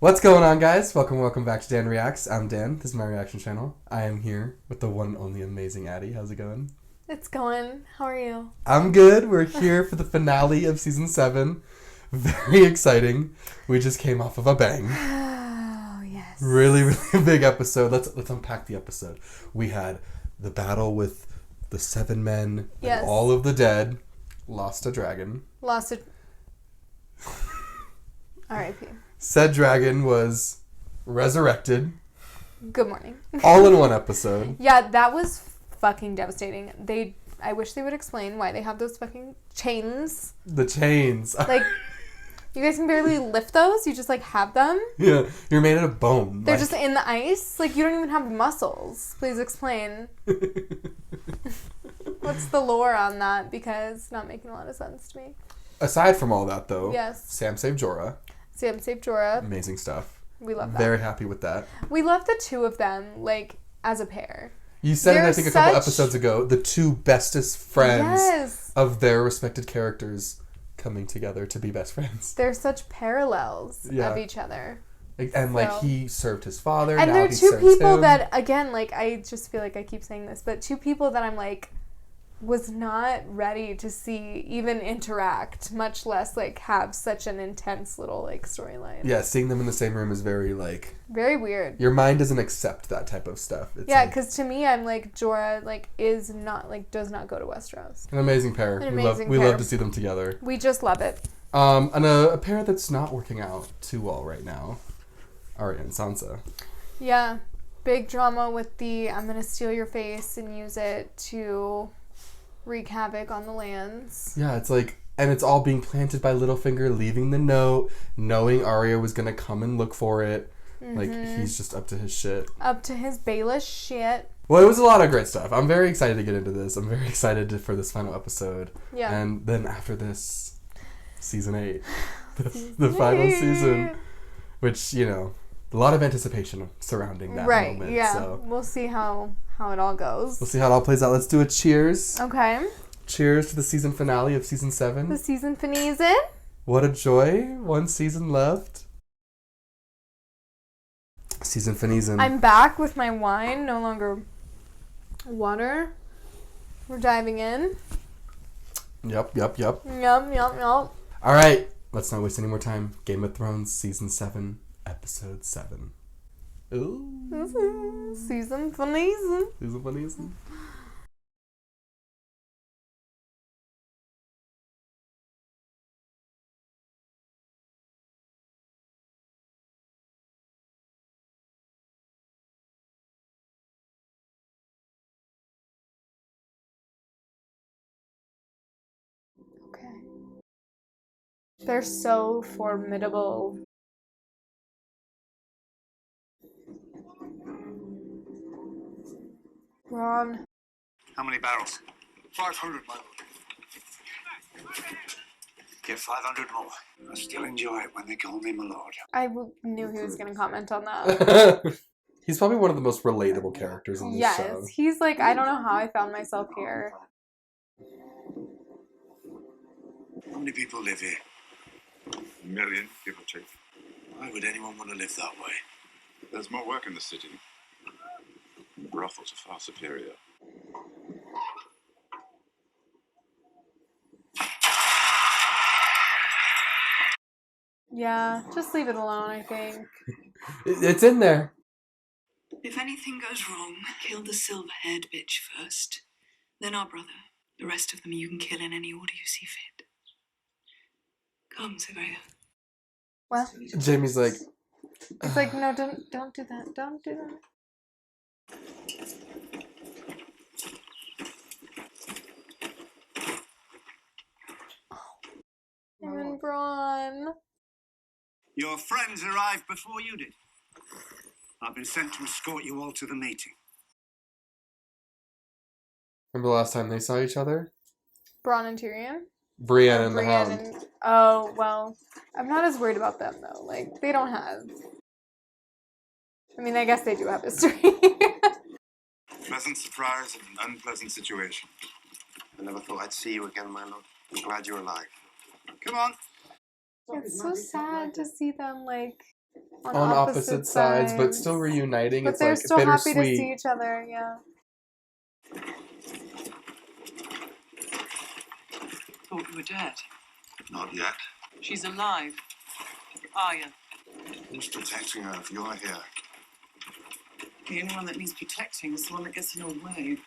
What's going on, guys? Welcome back to Dan Reacts. I'm Dan. This is my reaction channel. I am here with the one and only amazing Addie. How's it going? It's going. How are you? I'm good. We're here for the finale of season 7. Very exciting. We just came off of a bang. Oh, yes. Really big episode. Let's unpack the episode. We had the battle with the 7 men and all of the dead. Lost a dragon. R.I.P. Said dragon was resurrected. Good morning. All in one episode. Yeah, that was fucking devastating. I wish they would explain why they have those fucking chains. The chains. Like, you guys can barely lift those. You just, have them. Yeah, you're made out of bone. They're just in the ice. You don't even have muscles. Please explain. What's the lore on that? Because it's not making a lot of sense to me. Aside from all that, though, yes. Sam saved Jorah. Sam saved Jorah. Amazing stuff. We love that. Very happy with that. We love the two of them, as a pair. You said it, I think, a couple episodes ago. The two bestest friends of their respected characters coming together to be best friends. They're such parallels of each other. And, he served his father. And now they're he two serves people him. that, again, I just feel like I keep saying this, but two people that I'm, was not ready to see even interact, much less, have such an intense little, storyline. Yeah, seeing them in the same room is very, very weird. Your mind doesn't accept that type of stuff. It's because to me, I'm Jorah, is not, does not go to Westeros. An amazing pair. We love to see them together. We just love it. And a pair that's not working out too well right now. Arya and Sansa. Yeah. Big drama with the I'm going to steal your face and use it to wreak havoc on the lands. Yeah, it's and it's all being planted by Littlefinger, leaving the note, knowing Arya was going to come and look for it. Mm-hmm. He's just up to his shit. Up to his Baelish shit. Well, it was a lot of great stuff. I'm very excited to get into this. I'm very excited for this final episode. Yeah. And then after this, season 8. the final season. Which, a lot of anticipation surrounding that moment. Right, yeah. So we'll see how it all goes. We'll see how it all plays out. Let's do a cheers. Okay. Cheers to the season finale of season 7. The season fineason. What a joy. One season left. Season fineason. I'm back with my wine, no longer water. We're diving in. Yep. Yum. All right. Let's not waste any more time. Game of Thrones season 7, episode 7. Ooh. Season fineason. Season fineason. Okay. They're so formidable. Ron. How many barrels? 500, my lord. Get 500 more. I still enjoy it when they call me my lord. I knew he was going to comment on that. He's probably one of the most relatable characters in this show. Yes, he's I don't know how I found myself here. How many people live here? 1 million, give or take. Why would anyone want to live that way? There's more work in the city. Brothels are far superior. Yeah, just leave it alone, I think. It's in there. If anything goes wrong, kill the silver-haired bitch first. Then our brother. The rest of them you can kill in any order you see fit. Come, Severa. Well, Jamie's it's no, don't do that. Don't do that. Him and Bronn. Your friends arrived before you did. I've been sent to escort you all to the meeting. Remember the last time they saw each other? Bronn and Tyrion? Brienne and the Hound. Oh, well, I'm not as worried about them, though. They don't have... I mean, I guess they do have history. Pleasant surprise and an unpleasant situation. I never thought I'd see you again, my lord. I'm glad you're alive. Come on. It's so sad to see them, on opposite sides, but still reuniting. But it's they're like still happy bittersweet. to see each other, yeah. Thought you were dead. Not yet. She's alive. Arya. Who's protecting her if you're here? The only one that needs protecting is the one that gets in her way.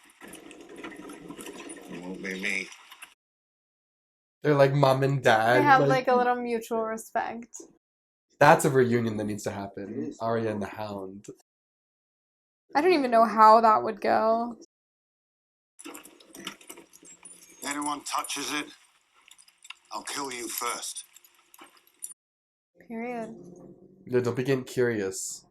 It won't be me. They're like mom and dad. They have like a little mutual respect. That's a reunion that needs to happen. Arya and the Hound. I don't even know how that would go. Anyone touches it, I'll kill you first. Period. Yeah, don't be getting curious.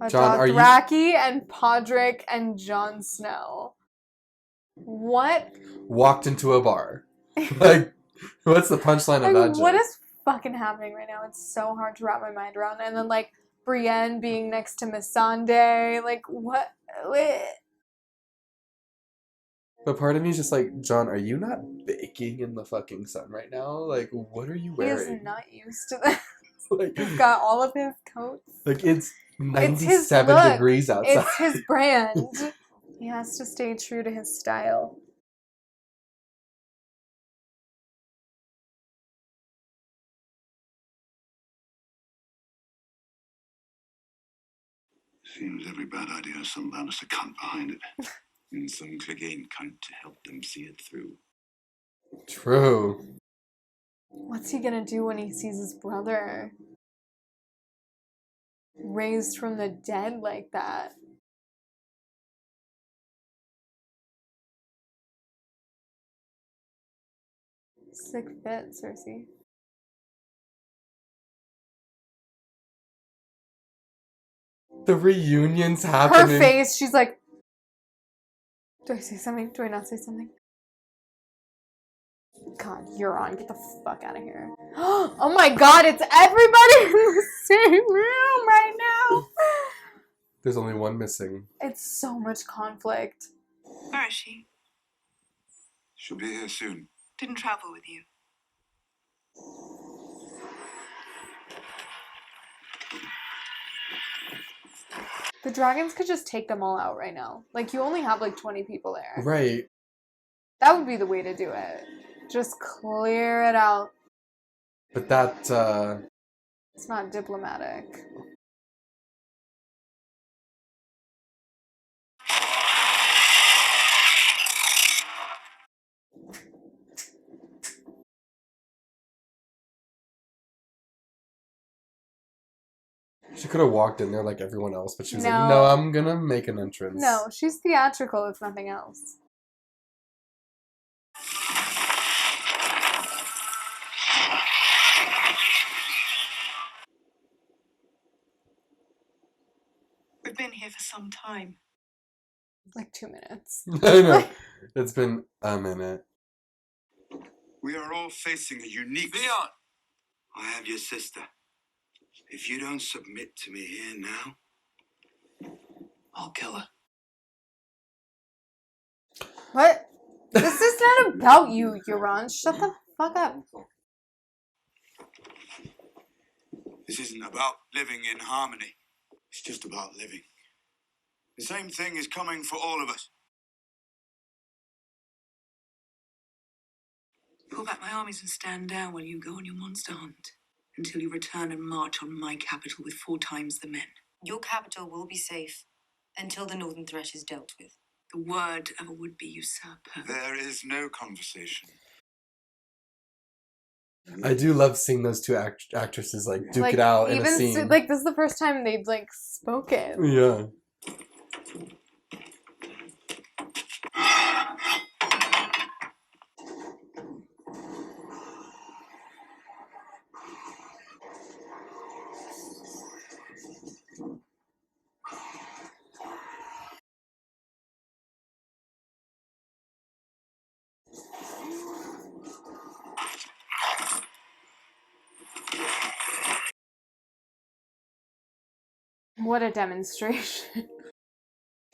John, are you... Dothraki and Podrick and Jon Snow. What? Walked into a bar. Like, what's the punchline of that joke? What is fucking happening right now? It's so hard to wrap my mind around. And then, like, Brienne being next to Missandei. Like, what? But part of me is just like, John, are you not baking in the fucking sun right now? Like, what are you wearing? He is not used to this. Like, he's got all of his coats. Like, it's 97 degrees outside. It's his brand. He has to stay true to his style. Seems every bad idea has some Lannister cunt behind it. And some Clegane cunt to help them see it through. True. What's he gonna do when he sees his brother raised from the dead like that? Sick fit, Cersei. The reunion's happening. Her face, she's like, do I say something? Do I not say something? God, you're on. Get the fuck out of here. Oh my god, it's everybody in the same room right now. There's only one missing. It's so much conflict. Where is she? She'll be here soon. Didn't travel with you. The dragons could just take them all out right now. Like, you only have like 20 people there. Right. That would be the way to do it. Just clear it out. But that, It's not diplomatic. She could have walked in there like everyone else, but she was like, no, I'm gonna make an entrance. No, she's theatrical if nothing else. We've been here for some time. Like 2 minutes. I know. It's been a minute. We are all facing a unique... Leon! I have your sister. If you don't submit to me here now, I'll kill her. What? This is not about you, Euron. Shut the fuck up. This isn't about living in harmony. It's just about living. The same thing is coming for all of us. Pull back my armies and stand down while you go on your monster hunt. Until you return and march on my capital with 4 times the men. Your capital will be safe until the Northern Threat is dealt with. The word of a would-be usurper. There is no conversation. I do love seeing those two actresses like duke it out in a scene. Like, this is the first time they've like spoken. Yeah. What a demonstration.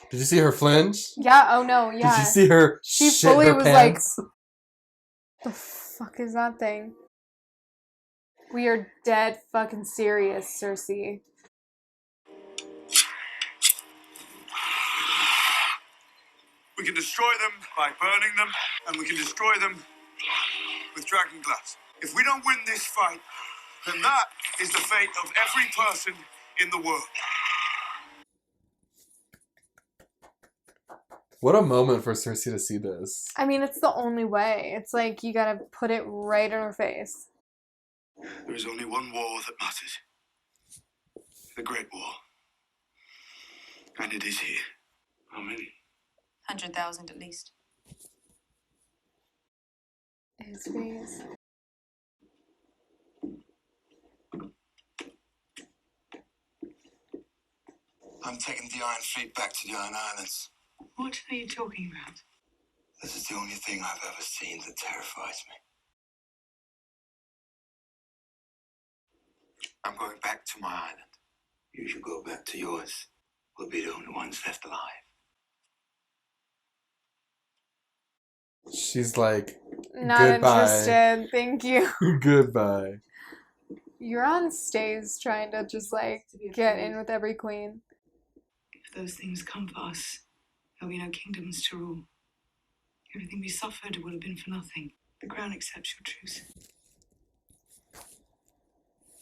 Did you see her flinch? Yeah, oh no, yeah. Did you see her She shit fully her was pants? like, the fuck is that thing? We are dead fucking serious, Cersei. We can destroy them by burning them, and we can destroy them with dragon glass. If we don't win this fight, then that is the fate of every person in the world. What a moment for Cersei to see this. I mean, it's the only way. It's like, you gotta put it right in her face. There is only one war that matters. The Great War. And it is here. How many? 100,000 at least. His face. I'm taking the Iron Fleet back to the Iron Islands. What are you talking about? This is the only thing I've ever seen that terrifies me. I'm going back to my island. You should go back to yours. We'll be the only ones left alive. She's like, Not goodbye. interested. Thank you. Goodbye. Euron stays trying to just like get in with every queen. If those things come for us, there'll be no kingdoms to rule. Everything we suffered would have been for nothing. The crown accepts your truce.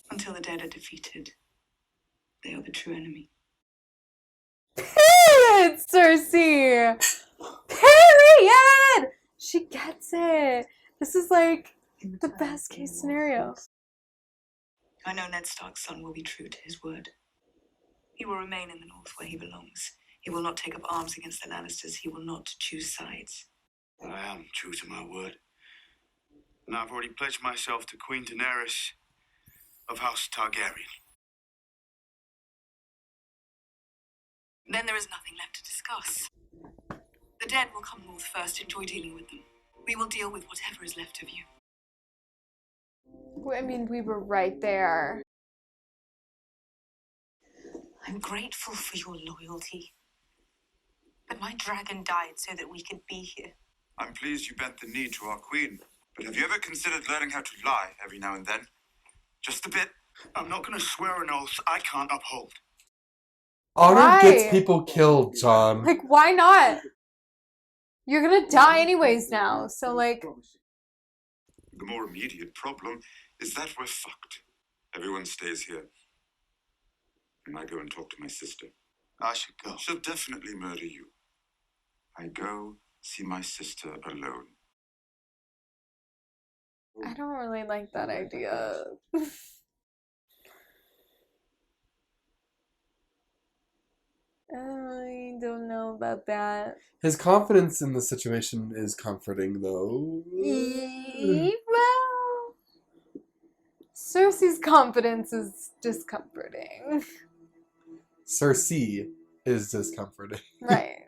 Until the dead are defeated, they are the true enemy. Period, Cersei! Period! She gets it. This is like the best case scenario. I know Ned Stark's son will be true to his word. He will remain in the north where he belongs. He will not take up arms against the Lannisters. He will not choose sides. I am true to my word. And I've already pledged myself to Queen Daenerys of House Targaryen. Then there is nothing left to discuss. The dead will come north first. Enjoy dealing with them. We will deal with whatever is left of you. I mean, we were right there. I'm grateful for your loyalty. But my dragon died so that we could be here. I'm pleased you bent the knee to our queen. But have you ever considered learning how to lie every now and then? Just a bit. I'm not going to swear an oath I can't uphold. Honor Why? gets people killed, Jon. Like, why not? You're gonna die anyways now, so like... The more immediate problem is that we're fucked. Everyone stays here. And I go and talk to my sister. I should go. She'll definitely murder you. I go see my sister alone. I don't really like that idea. I don't know about that. His confidence in the situation is comforting, though. Well, Cersei's confidence is discomforting. Cersei is discomforting. Right.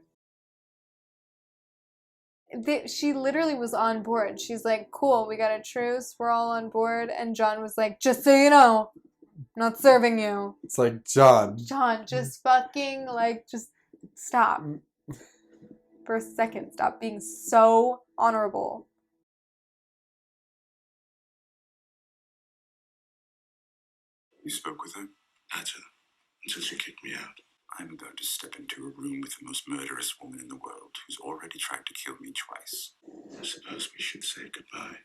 She literally was on board. She's like, cool, we got a truce, we're all on board. And Jon was like, just so you know, I'm not serving you. It's like, Jon, just fucking, like, just stop. For a second, stop being so honorable. You spoke with her? Had her, until she kicked me out. I'm about to step into a room with the most murderous woman in the world, who's already tried to kill me twice. I suppose we should say goodbye.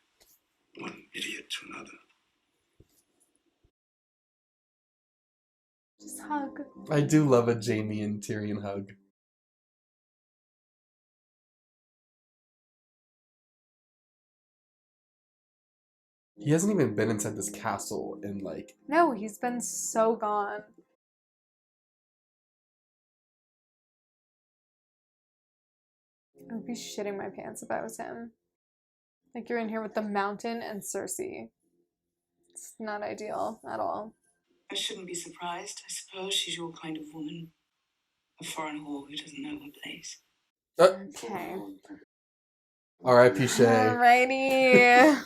One idiot to another. Just hug. I do love a Jaime and Tyrion hug. He hasn't even been inside this castle in like... No, he's been so gone. I would be shitting my pants if I was him. Like, you're in here with the Mountain and Cersei. It's not ideal at all. I shouldn't be surprised. I suppose she's your kind of woman. A foreign whore who doesn't know her place. Okay. R.I.P. Shay. Alrighty.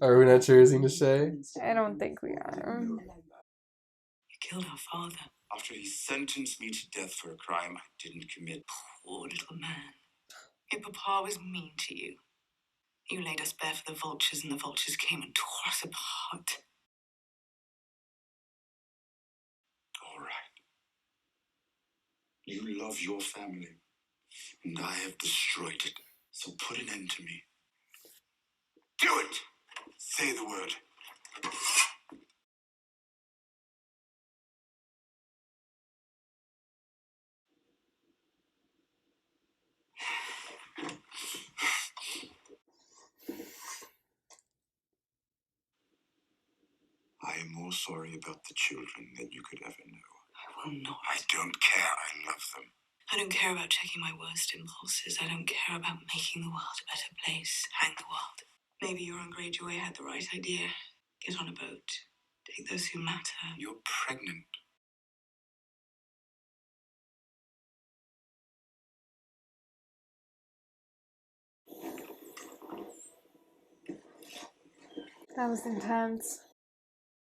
Are we not cheersing to Shay? I don't think we are. You killed our father. After he sentenced me to death for a crime I didn't commit. Poor little man. Your papa was mean to you. You laid us bare for the vultures, and the vultures came and tore us apart. All right. You love your family, and I have destroyed it. So put an end to me. Do it! Say the word. I am more sorry about the children than you could ever know. I will not. I don't care. I love them. I don't care about checking my worst impulses. I don't care about making the world a better place. Hang the world. Maybe your own Greyjoy had the right idea. Get on a boat. Take those who matter. You're pregnant. That was intense.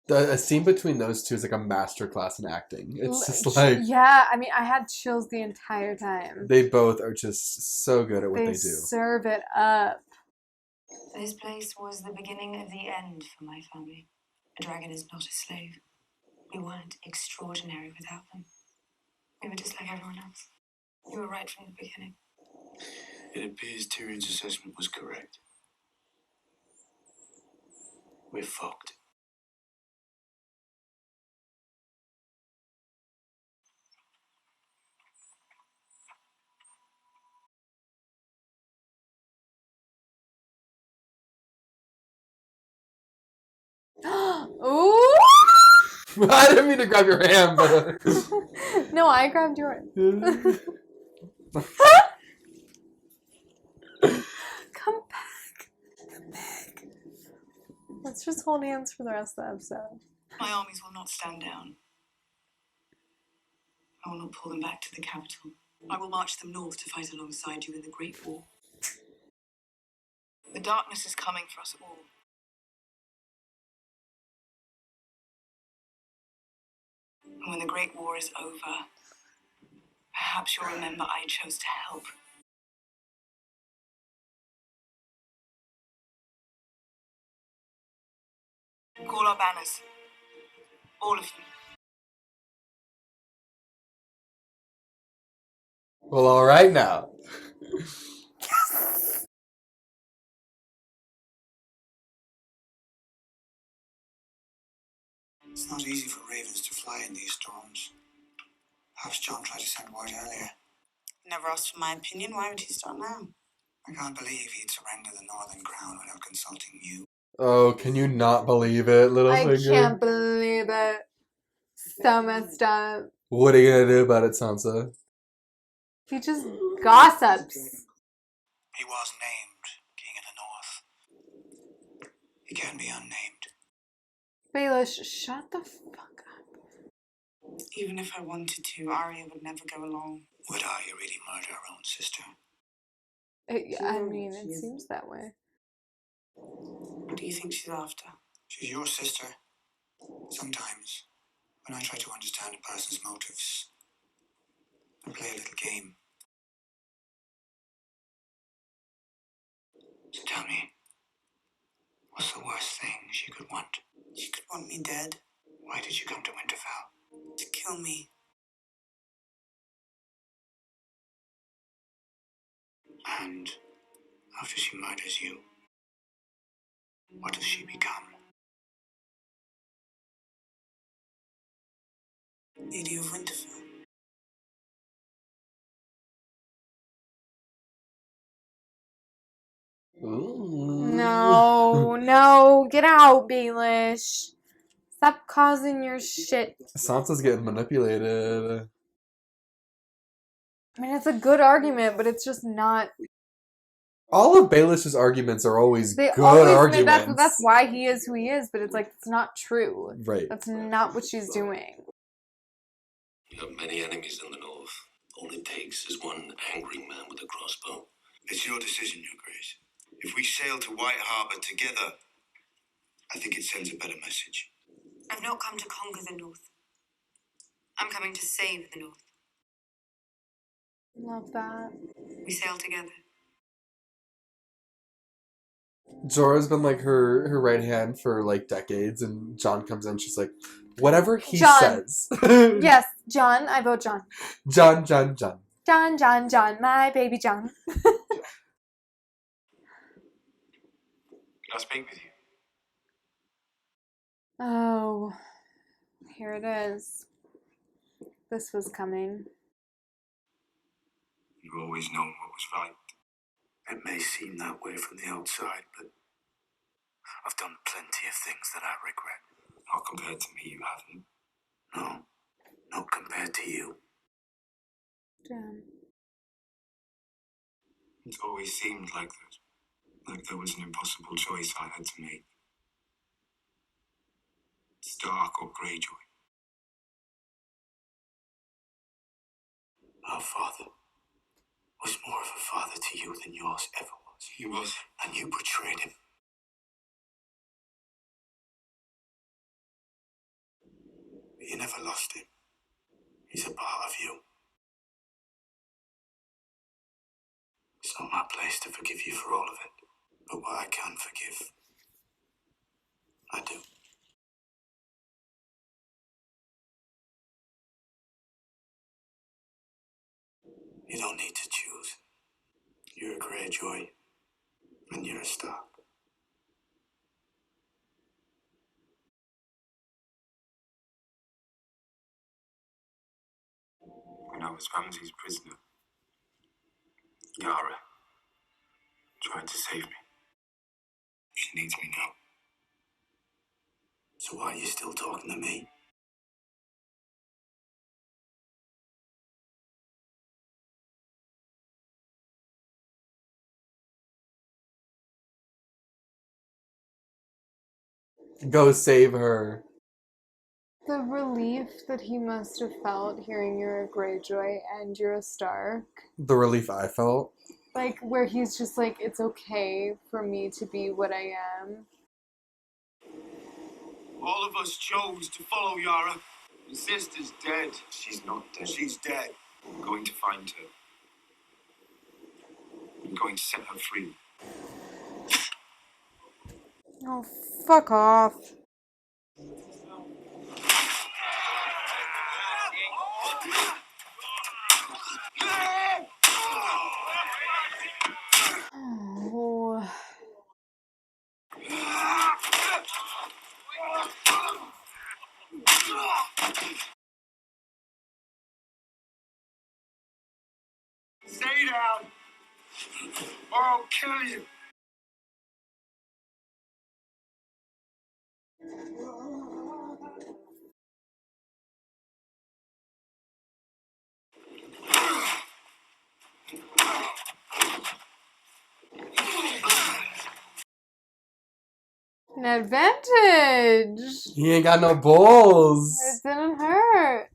A scene between those two is like a masterclass in acting. It's just like... Yeah, I mean, I had chills the entire time. They both are just so good at what they do. Serve it up. This place was the beginning of the end for my family. A dragon is not a slave. We weren't extraordinary without them. We were just like everyone else. You were right from the beginning. It appears Tyrion's assessment was correct. We're fucked. Ooh! I didn't mean to grab your hand, but... No, I grabbed yours. Come back. Come back. Let's just hold hands for the rest of the episode. My armies will not stand down. I will not pull them back to the capital. I will march them north to fight alongside you in the Great War. The darkness is coming for us all. And when the Great War is over, perhaps you'll remember I chose to help. Call our banners. All of them. Well, all right now. It's not easy for ravens to fly in these storms. Perhaps Jon tried to send word earlier. Never asked for my opinion. Why would he start now? I can't believe he'd surrender the Northern Crown without consulting you. Oh, can you not believe it, Littlefinger? I can't believe it. So messed up. What are you gonna do about it, Sansa? He just gossips. He was named King of the North. He can be unnamed. Baelish, shut the fuck up. Even if I wanted to, Arya would never go along. Would Arya really murder her own sister? I mean, it seems that way. What do you think she's after? She's your sister. Sometimes, when I try to understand a person's motives, I play a little game. So tell me, what's the worst thing she could want? She could want me dead. Why did you come to Winterfell? To kill me. And after she murders you, what does she become? Lady of Winterfell. Ooh. No, get out, Baelish. Stop causing your shit. Sansa's getting manipulated. I mean, it's a good argument, but it's just not. All of Baelish's arguments are always good arguments. That's why he is who he is, but it's like, it's not true. Right. That's not what she's doing. You have many enemies in the north. All it takes is one angry man with a crossbow. It's your decision, Your Grace. If we sail to White Harbour together, I think it sends a better message. I've not come to conquer the North. I'm coming to save the North. Love that. We sail together. Jorah's been like her right hand for like decades, and Jon comes in. She's like, whatever he Jon. says. Yes, Jon. I vote Jon. Jon. Jon. My baby Jon. Can I speak with you? Oh, here it is. This was coming. You've always known what was right. It may seem that way from the outside, but I've done plenty of things that I regret. Not compared to me, you haven't. No, not compared to you. Damn. It always seemed like that. Like there was an impossible choice I had to make. Stark or Greyjoy. Our father was more of a father to you than yours ever was. He was. And you betrayed him. But you never lost him. He's a part of you. It's not my place to forgive you for all of it. But what I can forgive, I do. You don't need to choose. You're a Greyjoy, and you're a Stark. When I was Ramsay's prisoner, Yara tried to save me. She needs me now. So why are you still talking to me? Go save her. The relief that he must have felt hearing you're a Greyjoy and you're a Stark. The relief I felt. Like, where he's just like, it's okay for me to be what I am. All of us chose to follow Yara. Your sister's dead. She's not dead. She's dead. I'm going to find her. I'm going to set her free. Oh, fuck off. Oh. Stay down, or I'll kill you. An advantage! He ain't got no balls. It didn't hurt.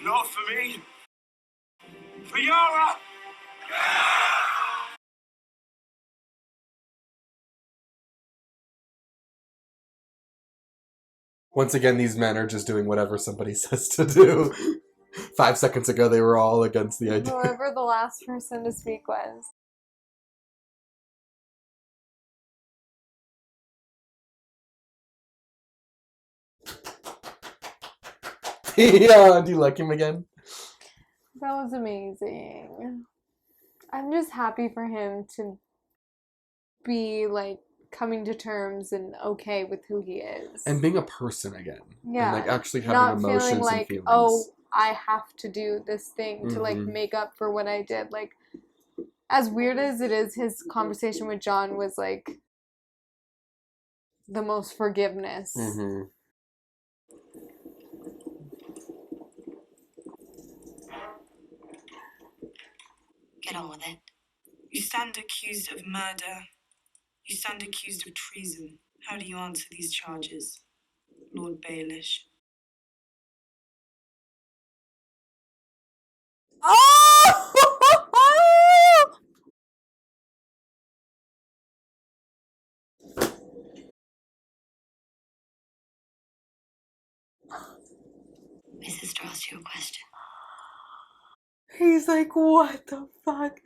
Not for me. For Yara. Once again, these men are just doing whatever somebody says to do. 5 seconds ago, they were all against the idea. Whoever the last person to speak was. Yeah, do you like him again? That was amazing. I'm just happy for him to be, like, coming to terms and okay with who he is. And being a person again. Yeah. And, like, actually having not emotions feeling like, and feelings. oh, I have to do this thing to, like, make up for what I did. Like, as weird as it is, his conversation with Jon was, like, the most forgiveness. Mm-hmm. Get on with it. You stand accused of murder You stand accused of treason. How do you answer these charges, Lord Baelish? Oh! My sister asked you a question. He's like, what the fuck?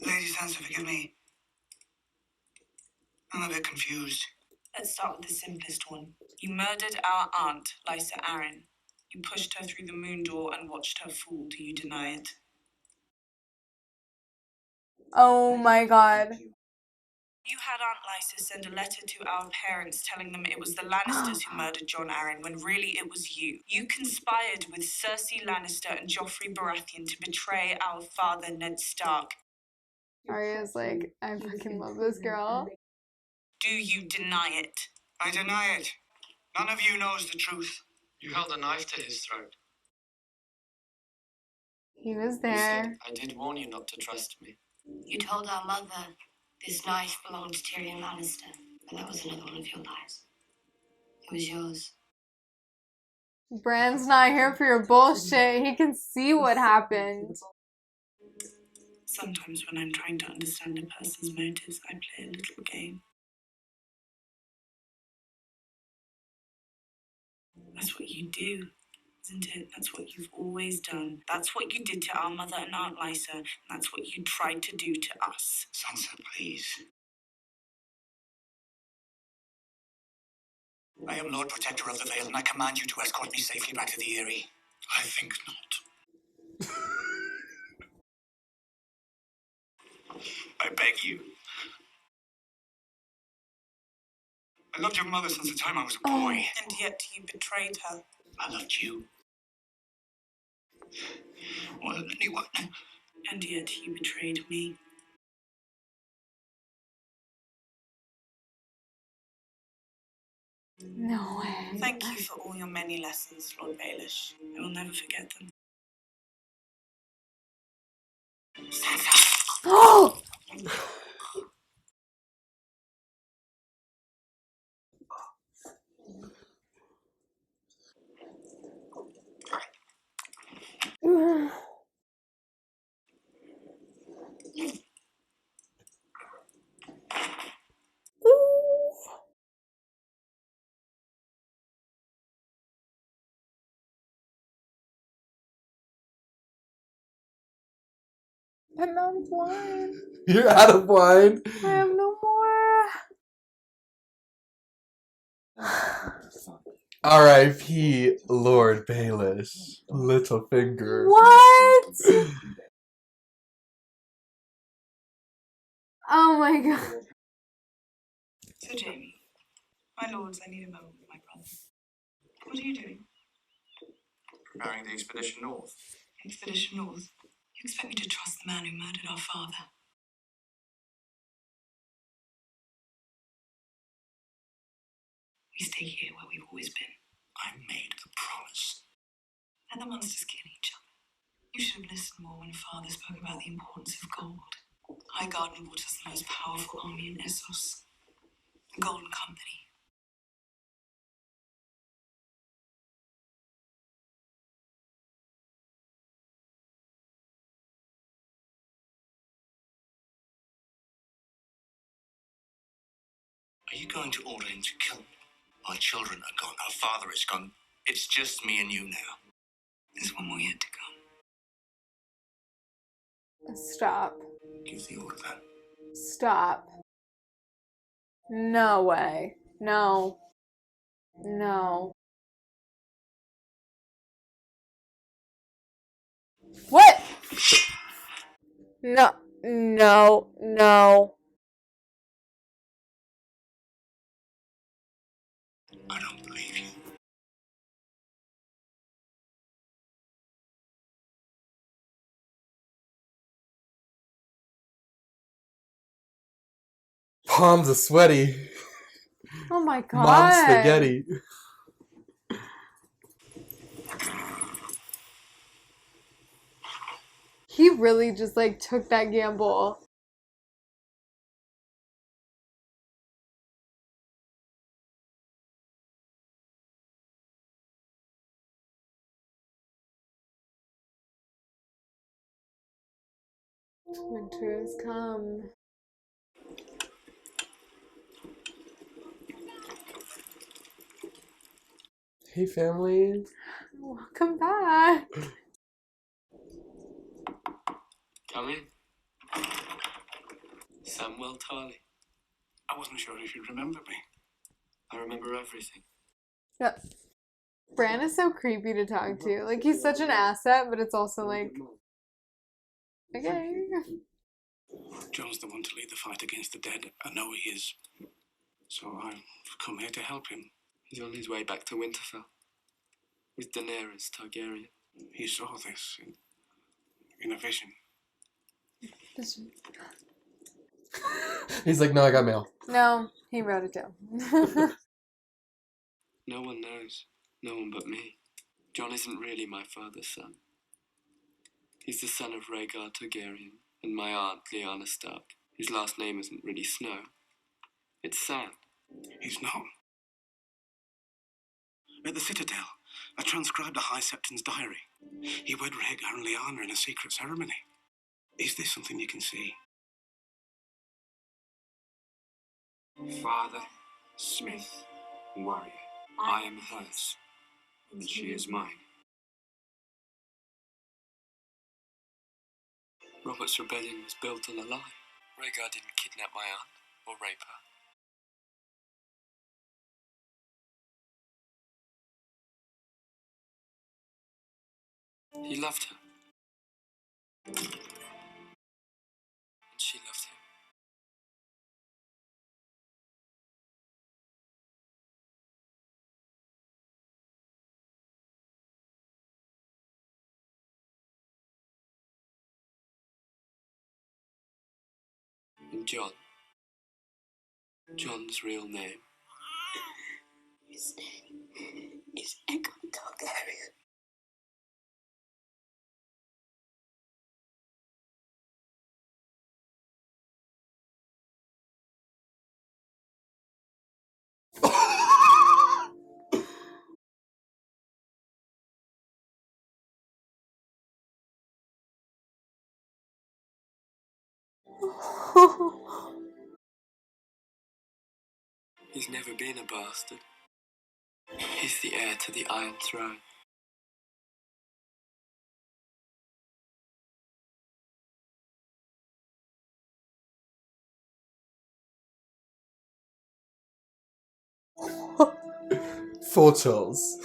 Lady Sansa, forgive me. I'm a bit confused. Let's start with the simplest one. You murdered our aunt, Lysa Arryn. You pushed her through the moon door and watched her fall. Do you deny it? Oh my god. You had Aunt Lysa send a letter to our parents telling them it was the Lannisters who murdered Jon Arryn, when really it was you. You conspired with Cersei Lannister and Joffrey Baratheon to betray our father, Ned Stark. Arya's like, I fucking love this girl. Do you deny it? I deny it. None of you knows the truth. You held a knife to his throat. He was You there. said, I did warn you not to trust me. You told our mother this knife belonged to Tyrion Lannister, but that was another one of your lies. It was yours. Bran's not here for your bullshit. He can see what happened. Sometimes when I'm trying to understand a person's motives, I play a little game. That's what you do, isn't it? That's what you've always done. That's what you did to our mother and Aunt Lysa, and that's what you tried to do to us. Sansa, please. I am Lord Protector of the Vale, and I command you to escort me safely back to the Eyrie. I think not. I beg you. I loved your mother since the time I was a boy. And yet you betrayed her. I loved you more than anyone. And yet you betrayed me. No way. Thank you for all your many lessons, Lord Baelish. I will never forget them. Oh! I'm out of wine. You're out of wine. I have no more. R.I.P. Lord Baelish. Littlefinger. What? Oh my god. So, Jamie, my lords, I need a moment with my brother. What are you doing? Preparing the expedition north. Expedition North. You expect me to trust the man who murdered our father? We stay here where we've always been. I made a promise. Let the monsters kill each other. You should have listened more when father spoke about the importance of gold. Highgarden brought us the most powerful army in Essos. The Golden Company. Are you going to order him to kill me? Our children are gone. Our father is gone. It's just me and you now. There's one more yet to come. Stop. Give the order then. Stop. No way. No. No. What? No. No. No. I don't believe you. Palms are sweaty. Oh my god. Mom spaghetti. He really just like took that gamble. Winter has come. Hey, family. Welcome back. Come in. Samuel Tarley. I wasn't sure if you'd remember me. I remember everything. Yeah. Bran is so creepy to talk to. Like, he's such an asset, but it's also like, okay. Jon's the one to lead the fight against the dead. I know he is. So I've come here to help him. He's on his way back to Winterfell. With Daenerys Targaryen. He saw this in a vision. He's like, no, I got mail. No, he wrote it down. No one knows. No one but me. Jon isn't really my father's son. He's the son of Rhaegar Targaryen and my aunt Lyanna Stark. His last name isn't really Snow. It's Sand. He's not. At the Citadel, I transcribed the High Septon's diary. He wed Rhaegar and Lyanna in a secret ceremony. Is this something you can see? Father, Smith, warrior. I am hers, and she is mine. Robert's rebellion was built on a lie. Rhaegar didn't kidnap my aunt or rape her. He loved her. And she loved him. And Jon's real name. His name is Aegon Targaryen. He's never been a bastard. He's the heir to the Iron Throne. Full chills.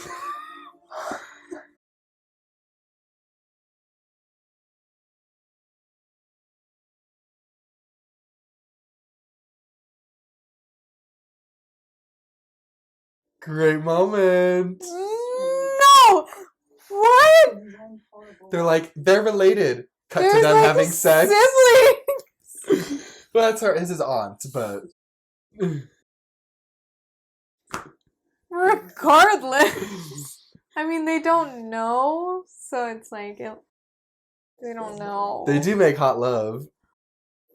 Great moment. No! What? They're related. Cut to There's them like having sex. siblings! Well, that's her. It's his aunt, but Regardless. I mean, they don't know, so it's like, they don't know. they do make hot love.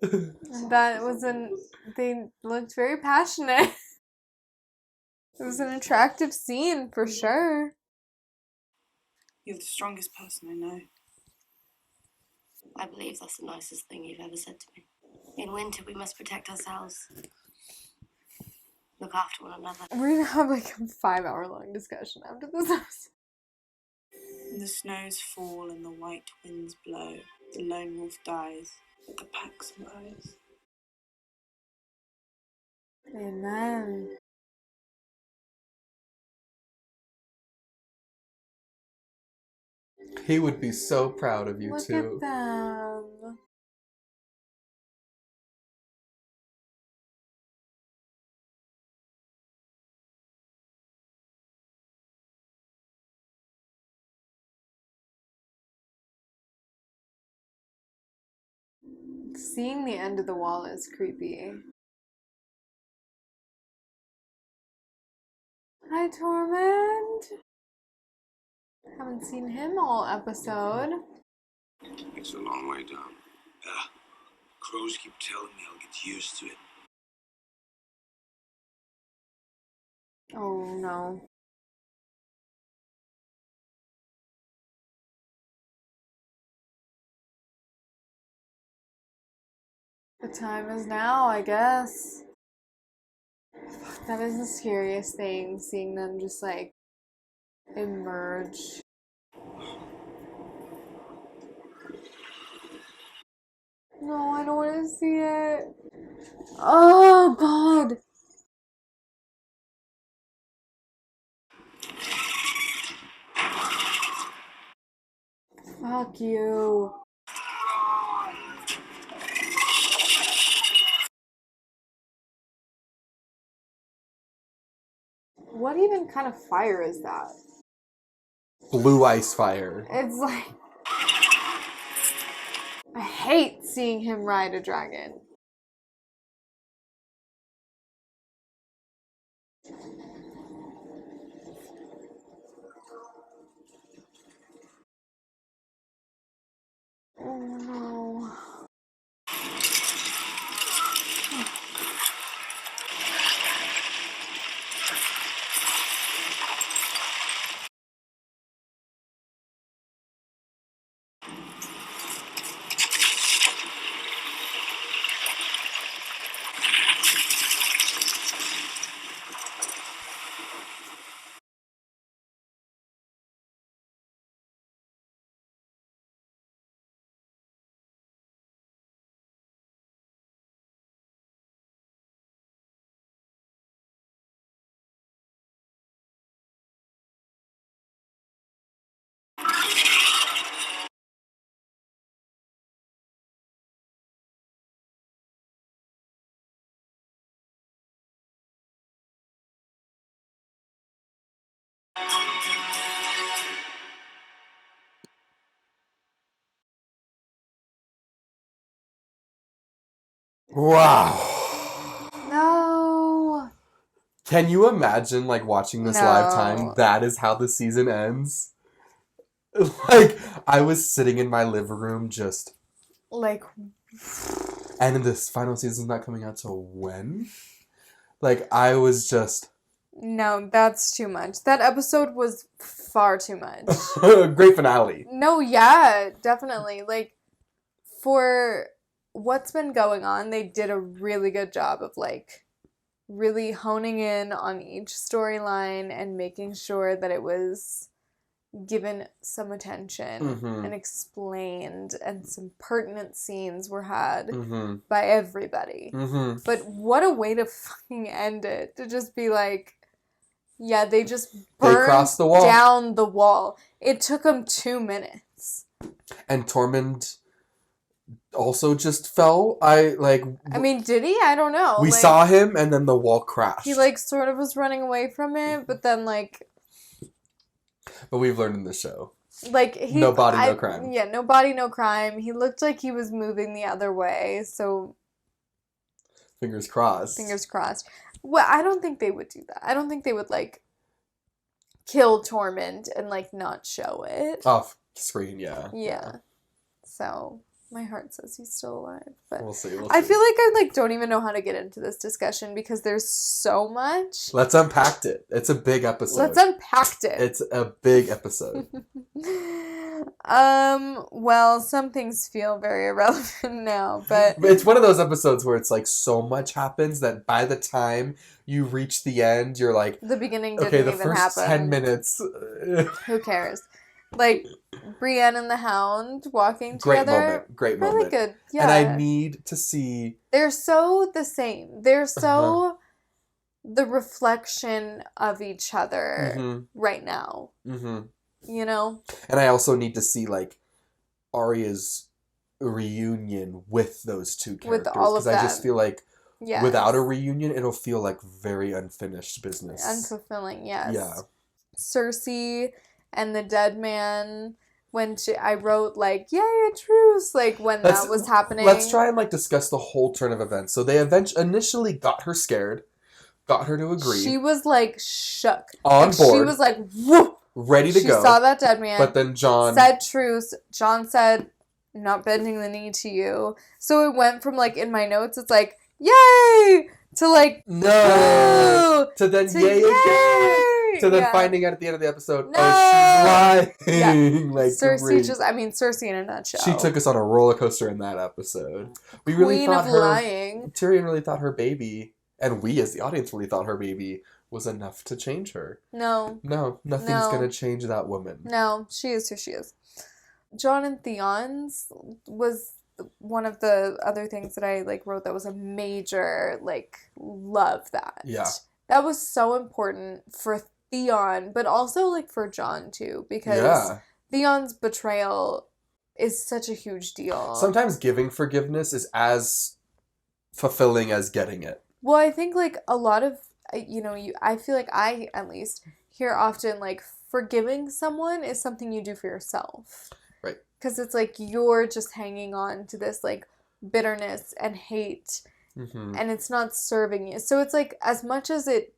That wasn't, they looked very passionate. It was an attractive scene, for sure. You're the strongest person I know. I believe that's the nicest thing you've ever said to me. In winter, we must protect ourselves. Look after one another. We're gonna have like a 5-hour-long discussion after this episode. And the snows fall and the white winds blow. The lone wolf dies, but the pack survives. Amen. He would be so proud of you, Look too. at them. Seeing the end of the wall is creepy. Hi, Tormund. Haven't seen him all episode. It's a long way down. Crows keep telling me I'll get used to it. Oh no. The time is now, I guess. Fuck, that is the scariest thing, seeing them just like emerge. No, I don't want to see it. Oh, God. Fuck you. What even kind of fire is that? Blue ice fire. It's like... I hate seeing him ride a dragon. Oh no. Wow. No. Can you imagine, like, watching this live time? That is how the season ends. Like, I was sitting in my living room just... Like... And this final season's not coming out till when? Like, I was just... No, that's too much. That episode was far too much. Great finale. No, yeah, definitely. Like, for what's been going on, they did a really good job of, like, really honing in on each storyline and making sure that it was given some attention and explained, and some pertinent scenes were had by everybody. But what a way to fucking end it. To just be like, yeah, they just burned down the wall. It took them 2 minutes. And Tormund also just fell. I mean, did he? I don't know. We saw him, and then the wall crashed. He, like, sort of was running away from it, but then, like... But we've learned in the show. Like, no body, no crime. Yeah, no body, no crime. He looked like he was moving the other way, so... Fingers crossed. Fingers crossed. Well, I don't think they would do that. I don't think they would, like, kill Tormund and, like, not show it. Off screen, yeah. Yeah. So... My heart says he's still alive, but we'll see. I feel like I don't even know how to get into this discussion because there's so much. Let's unpack it. It's a big episode. Let's unpack it. It's a big episode. Well, some things feel very irrelevant now, but it's one of those episodes where it's like so much happens that by the time you reach the end, you're like, the beginning didn't even happen. Okay, the first 10 minutes. Who cares? Like, Brienne and the Hound walking together. Great moment. Really good. Yeah. And I need to see... They're so the same. They're so the reflection of each other right now. You know? And I also need to see, like, Arya's reunion with those two characters. With all of them. Because I just feel like without a reunion, it'll feel like very unfinished business. Unfulfilling, yes. Yeah. Cersei... and the dead man, when I wrote, like, yay, a truce, like, when that was happening. Let's try and, like, discuss the whole turn of events. So they initially got her scared, got her to agree. She was, like, shook. On board. She was, like, whoop. Ready to go. She saw that dead man. But then Jon... said truce. Jon said, not bending the knee to you. So it went from, like, in my notes, it's like, yay! To, like, no! To then yay again! to then finding out at the end of the episode, oh, she's lying. Yeah. Like, Cersei in a nutshell. She took us on a roller coaster in that episode. We Queen really thought of lying. Tyrion really thought her baby, and we as the audience really thought her baby was enough to change her. No, nothing's gonna change that woman. No, she is who she is. Jon and Theon's was one of the other things that I wrote that was a major love that. Yeah. That was so important for Theon, but also for Jon too, because Theon's betrayal is such a huge deal. Sometimes giving forgiveness is as fulfilling as getting it. Well, I think a lot of I feel like I at least hear often forgiving someone is something you do for yourself. Right. Because it's you're just hanging on to this bitterness and hate, and it's not serving you. So it's as much as it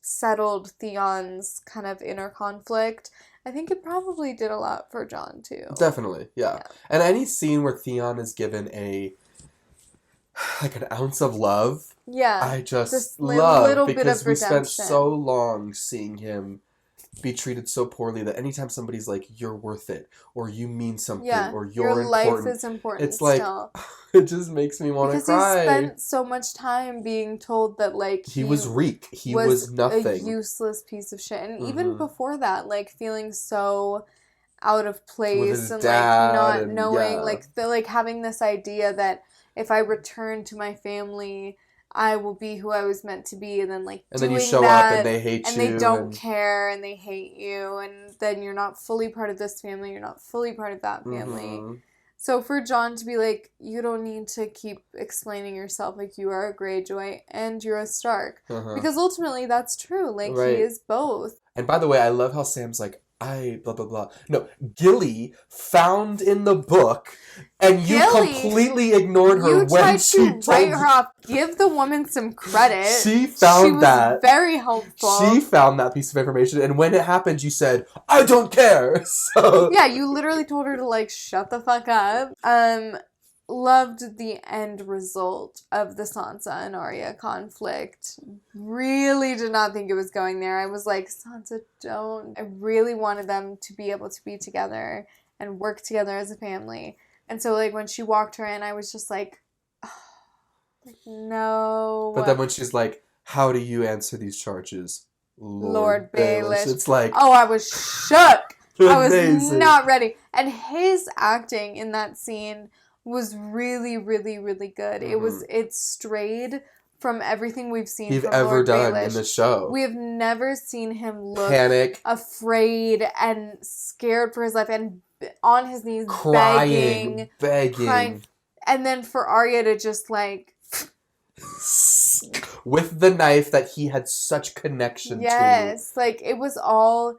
settled Theon's kind of inner conflict, I think it probably did a lot for Jon too. Definitely, yeah. And any scene where Theon is given an ounce of love, I just love, because we spent so long seeing him be treated so poorly that anytime somebody's you're worth it, or you mean something, or you're important, your life is important, it's still. It just makes me want to cry. Because he spent so much time being told that he was weak, he was nothing, a useless piece of shit, and even before that, feeling so out of place and not knowing, having this idea that if I return to my family, I will be who I was meant to be, and then and then you show up and they hate you, and they don't care, and they hate you, and then you're not fully part of this family, you're not fully part of that family. So for Jon to be you don't need to keep explaining yourself, you are a Greyjoy and you're a Stark, because ultimately that's true. Right. He is both. And by the way, I love how Sam's I blah blah blah. No, Gilly found in the book, and you completely ignored her when she tried to write her off. Give the woman some credit. She found that. Very helpful. She found that piece of information, and when it happened, you said, "I don't care." So yeah, you literally told her to shut the fuck up. Loved the end result of the Sansa and Arya conflict. Really did not think it was going there. I was Sansa, don't. I really wanted them to be able to be together and work together as a family. And so, when she walked her in, I was just no. But then when she's how do you answer these charges? Lord Baelish. It's oh, I was shook. I was not ready. And his acting in that scene was really, really, really good. It strayed from everything we've seen he's from ever Lord done Baelish. In the show. We have never seen him look panic, afraid, and scared for his life, and on his knees begging. Crying. And then for Arya to just with the knife that he had such connection to. Yes, it was all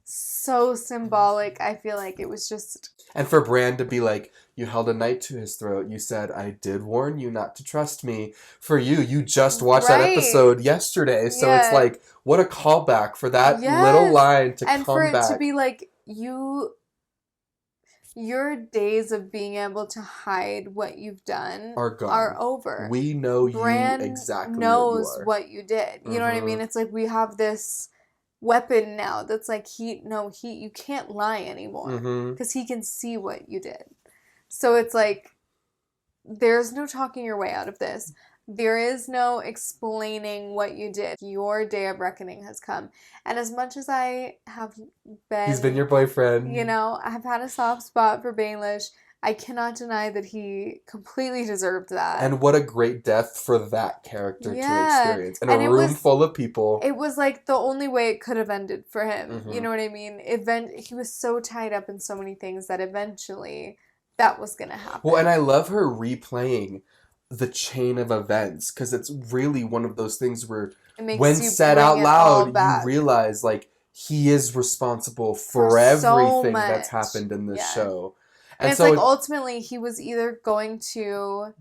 so symbolic. I feel it was just... And for Bran to be you held a knife to his throat. You said, I did warn you not to trust me. For you just watched that episode yesterday. So it's what a callback for that little line to come back. And for it to be your days of being able to hide what you've done are gone. Are over. We know Bran you exactly knows what you did. You know what I mean? It's we have this weapon now that's you can't lie anymore, because he can see what you did. So it's there's no talking your way out of this. There is no explaining what you did. Your day of reckoning has come. And as much as I have been... He's been your boyfriend. I've had a soft spot for Baelish. I cannot deny that he completely deserved that. And what a great death for that character to experience. In a room full of people. It was the only way it could have ended for him. You know what I mean? He was so tied up in so many things that eventually that was going to happen. Well, and I love her replaying the chain of events, because it's really one of those things where when said out loud, you realize he is responsible for everything that's happened in this show. And it's ultimately he was either going to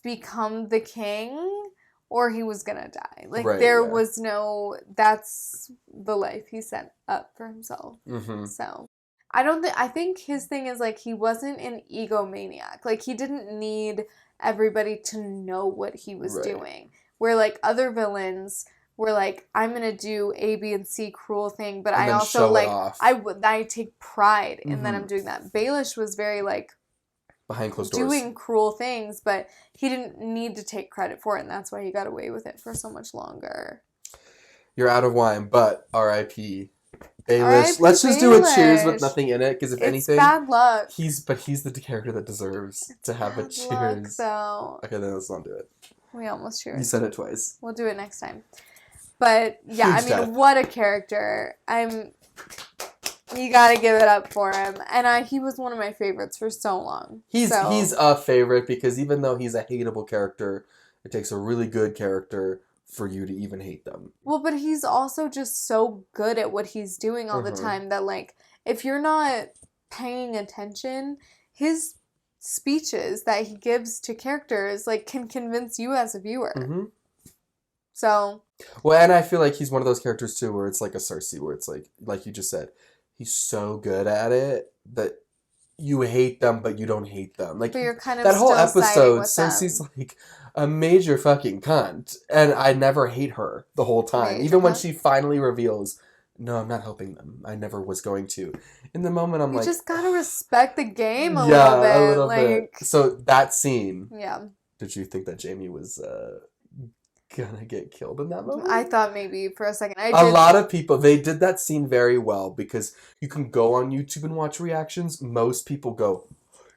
become the king or he was gonna die. There was no... That's the life he set up for himself. So I think his thing is he wasn't an egomaniac. He didn't need everybody to know what he was doing. Where other villains were like, I'm gonna do A, B, and C cruel thing, but I also show it like off. I take pride in that I'm doing that. Baelish was very like behind closed doors, doing cruel things, but he didn't need to take credit for it, and that's why he got away with it for so much longer. You're out of wine, but R.I.P. Baelish. Let's just do a cheers with nothing in it, because if anything, bad luck. He's the character that deserves to have a cheers. Luck, though. Okay, then let's not do it. We almost cheers. You said it twice. We'll do it next time. But yeah, Huge death. what a character! You gotta give it up for him, and he was one of my favorites for so long. He's a favorite because even though he's a hateable character, it takes a really good character for you to even hate them. Well, but he's also just so good at what he's doing all the time that, like, if you're not paying attention, his speeches that he gives to characters, like, can convince you as a viewer. Mm-hmm. So. Well, and I feel like he's one of those characters, too, where it's like a Cersei, where it's like you just said, he's so good at it that you hate them, but you don't hate them. Like, but you're kind of that whole episode, Cersei's like a major fucking cunt, and I never hate her the whole time. Even when she finally reveals, no, I'm not helping them. I never was going to. In the moment, I'm like, you just gotta respect the game a little bit. A little like, bit. So that scene. Yeah. Did you think that Jaime was gonna get killed in that moment? I thought maybe for a second. A lot of people, they did that scene very well because you can go on YouTube and watch reactions. Most people go,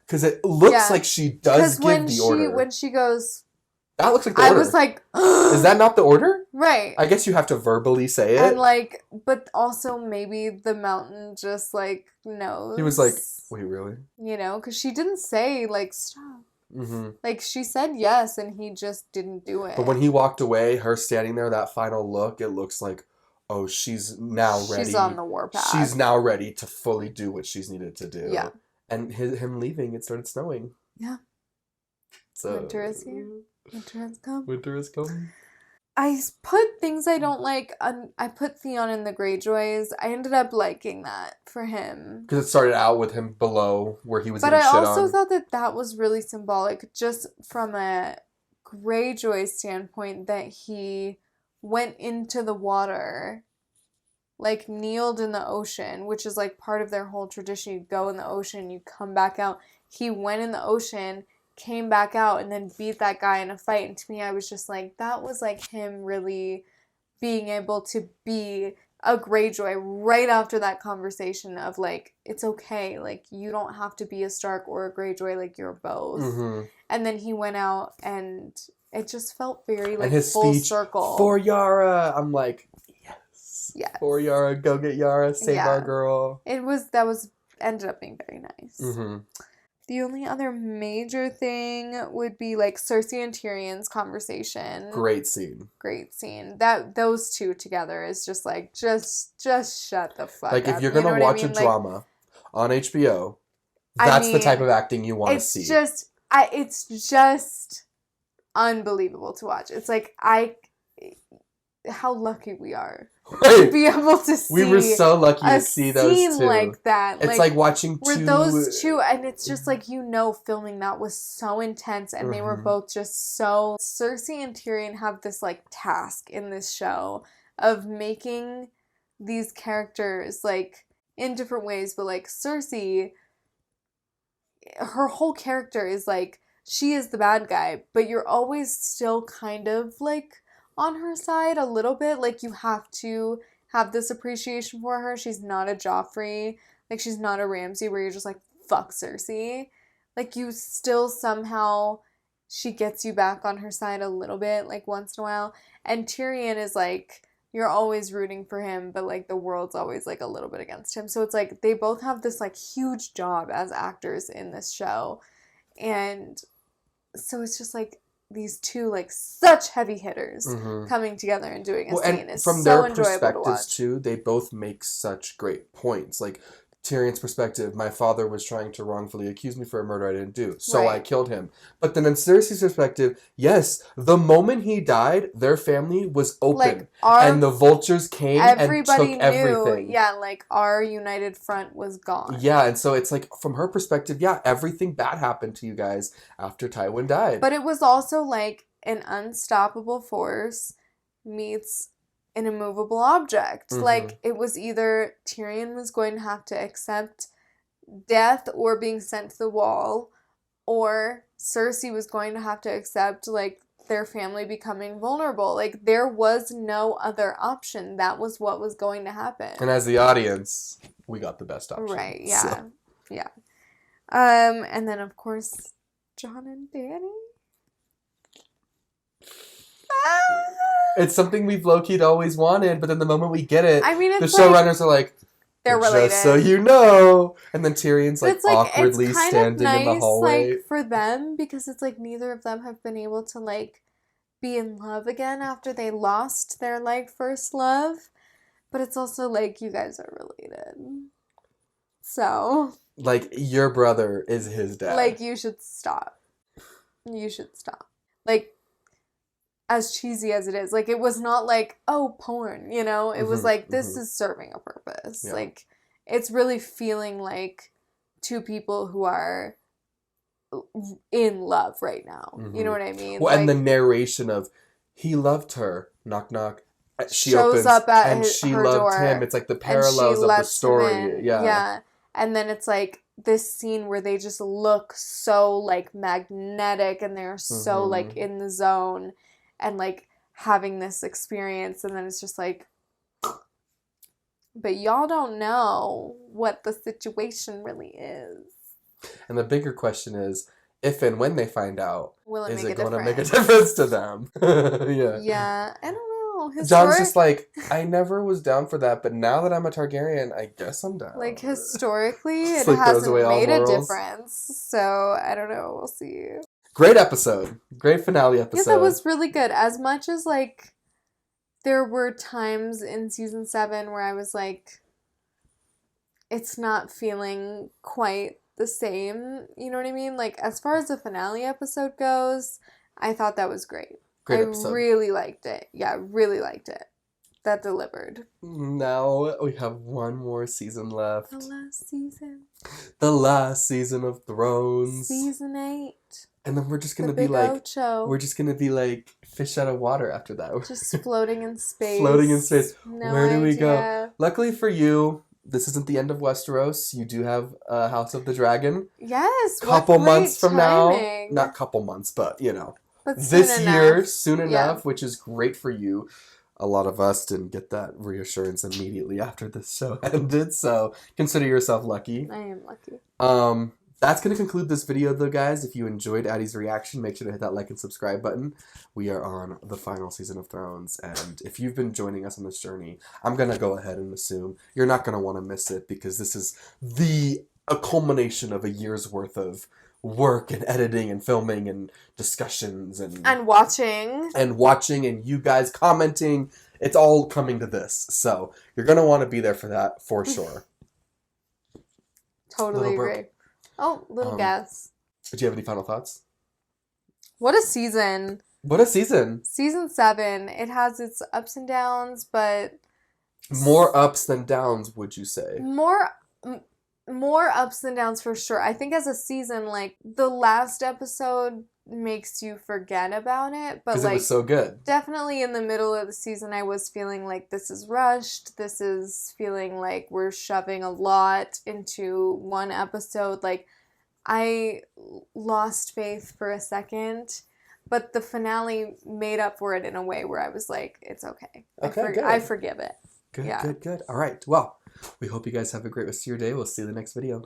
because it looks like she does give the order. When she goes, that looks like the order. I was like, is that not the order? Right. I guess you have to verbally say it. And like, but also maybe the mountain just like knows. He was like, wait, really? You know, because she didn't say like, stop. Mm-hmm. Like, she said yes, and he just didn't do it. But when he walked away, her standing there, that final look, it looks like, oh, she's now ready. She's on the warpath. She's now ready to fully do what she's needed to do. Yeah. And him leaving, it started snowing. Yeah. So winter is here. Winter has come. Winter has come. I put things I don't like. I put Theon in the Greyjoys. I ended up liking that for him. Because it started out with him below where he was getting shit on. But I also thought that was really symbolic just from a Greyjoy standpoint that he went into the water, like kneeled in the ocean, which is like part of their whole tradition. You go in the ocean, you come back out. He went in the ocean, came back out, and then beat that guy in a fight. And to me, I was just like, that was like him really being able to be a Greyjoy right after that conversation of like, it's okay, like you don't have to be a Stark or a Greyjoy, like you're both. Mm-hmm. And then he went out, and it just felt very like and his full speech, circle for Yara. I'm like, yes. Yes. For Yara, go get Yara, save our girl. That was ended up being very nice. Mm-hmm. The only other major thing would be like Cersei and Tyrion's conversation. Great scene. That those two together is just like just shut the fuck up. Like if you're gonna watch a drama on HBO, that's the type of acting you want to see. It's just unbelievable to watch. It's like how lucky we are to be able to see. We were so lucky to see those two. Like that. It's like watching those two, and it's just like, filming that was so intense, and they were both just so. Cersei and Tyrion have this like task in this show of making these characters like in different ways, but like Cersei, her whole character is like, she is the bad guy, but you're always still kind of like on her side a little bit. Like you have to have this appreciation for her. She's not a Joffrey. Like she's not a Ramsay where you're just like, fuck Cersei. Like you still somehow, she gets you back on her side a little bit, like once in a while. And Tyrion is like, you're always rooting for him, but like the world's always like a little bit against him. So it's like they both have this like huge job as actors in this show. And so it's just like these two like such heavy hitters coming together and doing a scene. It's from so their enjoyable to watch. too, they both make such great points. Like Tyrion's perspective, my father was trying to wrongfully accuse me for a murder I didn't do, so I killed him. But then in Cersei's perspective, yes, the moment he died, their family was open. Like and the vultures came and took everything. Yeah, like our united front was gone. Yeah, and so it's like, from her perspective, yeah, everything bad happened to you guys after Tywin died. But it was also like an unstoppable force meets an immovable object. Like, it was either Tyrion was going to have to accept death or being sent to the wall, or Cersei was going to have to accept, like, their family becoming vulnerable. Like, there was no other option. That was what was going to happen. And as the audience, we got the best option. Right, yeah. So. Yeah. And then, of course, Jon and Dany. It's something we've low-key'd always wanted, but then the moment we get it, I mean, the showrunners are like, they're related. Just so you know. And then Tyrion's like, like awkwardly standing nice, in the hallway. Like, for them, because it's like neither of them have been able to like be in love again after they lost their like first love. But it's also like you guys are related. So like your brother is his dad. Like you should stop. You should stop. Like as cheesy as it is, like it was not like, oh, porn, you know? It was like, this is serving a purpose. Yeah. Like, it's really feeling like two people who are in love right now. You know what I mean? Well, like, and the narration of, he loved her, knock, knock. She shows opens, up at and she loved door, him. It's like the parallels of the story. Yeah. Yeah. And then it's like this scene where they just look so like magnetic and they're so like in the zone. And, like, having this experience, and then it's just like, but y'all don't know what the situation really is. And the bigger question is, if and when they find out, is it going to make a difference to them? Yeah. Yeah, I don't know. Jon's just like, I never was down for that, but now that I'm a Targaryen, I guess I'm down. Like, historically, it like hasn't made a difference. So, I don't know. We'll see. Great episode. Great finale episode. Yeah, that was really good. As much as, like, there were times in season 7 where I was like, it's not feeling quite the same. You know what I mean? Like, as far as the finale episode goes, I thought that was great. Great episode. I really liked it. Yeah, really liked it. That delivered. Now we have one more season left. The last season. The last season of Thrones. Season 8. And then we're just gonna be like, Ocho. We're just gonna be like fish out of water after that. Just floating in space. Floating in space. No Where do idea. we go? Luckily for you, this isn't the end of Westeros. You do have House of the Dragon. Yes. Couple months from timing. now, not couple months, but you know, but this year, soon enough, which is great for you. A lot of us didn't get that reassurance immediately after this show ended, so consider yourself lucky. I am lucky. That's going to conclude this video, though, guys. If you enjoyed Addie's reaction, make sure to hit that like and subscribe button. We are on the final season of Thrones, and if you've been joining us on this journey, I'm going to go ahead and assume you're not going to want to miss it, because this is a culmination of a year's worth of work and editing and filming and discussions and watching and you guys commenting. It's all coming to this, so you're going to want to be there for that, for sure. Totally agree. Oh, little gas. Do you have any final thoughts? What a season. What a season. Season 7. It has its ups and downs, but... More ups than downs, would you say? More ups than downs for sure. I think as a season, like, the last episode makes you forget about it. But, like, it was so good. Definitely in the middle of the season, I was feeling like this is rushed. This is feeling like we're shoving a lot into one episode. Like, I lost faith for a second, but the finale made up for it in a way where I was like, it's okay. I forgive it. Good. All right. Well, we hope you guys have a great rest of your day. We'll see you in the next video.